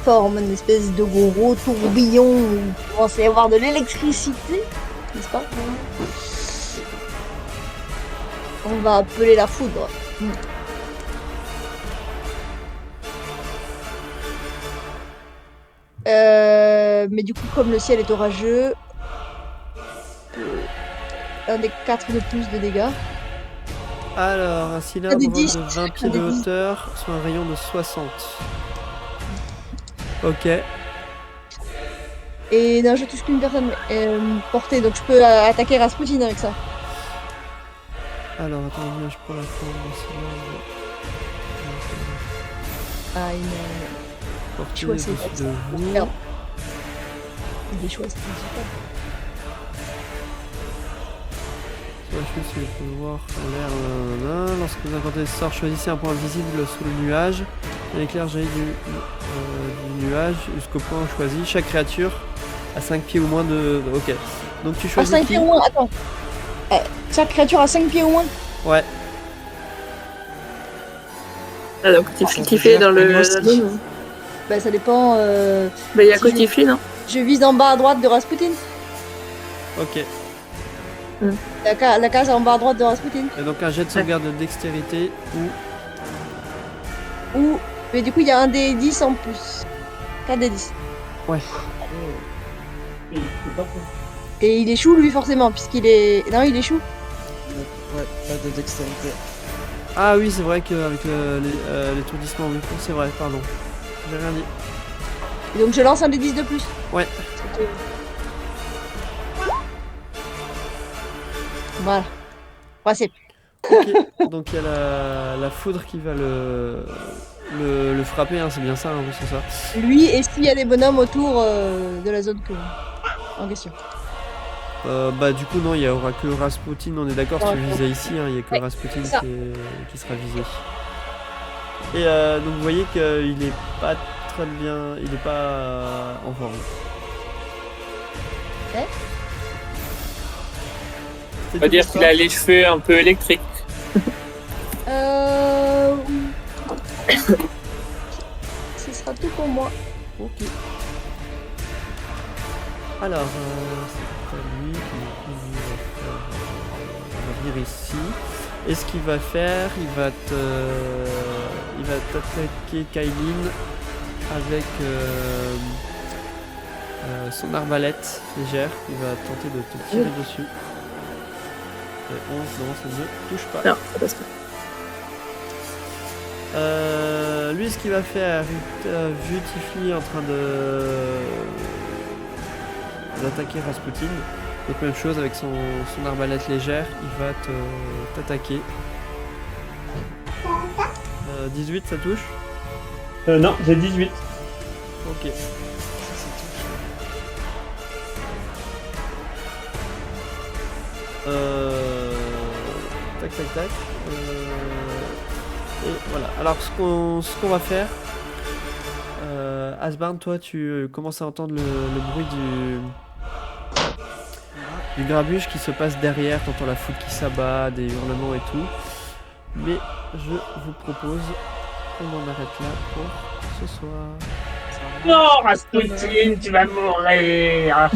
forment une espèce de gros tourbillon où il commence à y avoir de l'électricité, n'est-ce pas? On va appeler la foudre. Mais du coup, comme le ciel est orageux, un des 4 de plus de dégâts. Alors, un cylindre des de 10, 20 pieds de des 10. hauteur, soit un rayon de 60. Ok. Et non, je touche qu'une personne portée, donc je peux attaquer Rasputin avec ça. Alors, attends, je prends la forme du cylindre. Ah, il Portée choisi au-dessus de vous. Merde. Il est choisi, c'est super. Soit je suis le pouvoir en l'air. Lorsque vous incanté ce sort, choisissez un point visible sous le nuage. Un éclair jaillit du nuage jusqu'au point choisi. Chaque créature a 5 pieds ou moins de. Ok. Donc tu Ah, choisis 5 qui? pieds au moins, attends. Chaque créature a 5 pieds au moins. Ouais. Ah, donc Tifli dans le. Bah, ça dépend. Bah, il y a Si quoi je- Tifli, non? Je vise en bas à droite de Rasputin. Ok. La case en bas à droite de Rasputin. Et donc un jet de sauvegarde de dextérité ou ou... Mais du coup, il y a un des 10 en plus. 4 des 10. Ouais. Et il échoue, lui, forcément, puisqu'il est... Non, il échoue. Ouais, pas de dextérité. Ah oui, c'est vrai qu'avec l'étourdissement, oui, c'est vrai, pardon. J'ai rien dit. Et donc, je lance un des 10 de plus. Ouais. Voilà. Passé. Ok, donc il y a la foudre qui va le frapper, hein, c'est bien ça, hein, oui, c'est ça. Lui, et s'il y a des bonhommes autour de la zone en question. Bah du coup non, il n'y aura que Rasputin, on est d'accord, si tu Ouais. visais ici, hein, il n'y a que Ouais, Rasputin c'est ça. qui sera visé. Et donc vous voyez qu'il est pas très bien, il est pas en forme. Ouais. C'est On va tout dire pour qu'il ça a les cheveux un peu électriques. Ce sera tout pour moi. Ok. Alors, c'est à lui qui va venir ici. Et ce qu'il va faire, il va t'attaquer Kailin avec son arbalète légère. Il va tenter de te tirer dessus. Et 11, non, ça ne touche pas. Non, ça passe pas. Lui, ce qu'il va faire, il t'a vu Tiffany en train d'attaquer Rasputin. Donc même chose avec son arbalète légère, il va t'attaquer. 18, ça touche? Non, j'ai 18. Ok. Tac tac tac. Et voilà. Alors ce qu'on va faire, Asbarn, toi tu commences à entendre le bruit du grabuge qui se passe derrière, t'entends la foule qui s'abat, des hurlements et tout. Mais je vous propose qu'on en arrête là pour ce soir. Non, Rasputin, tu vas mourir.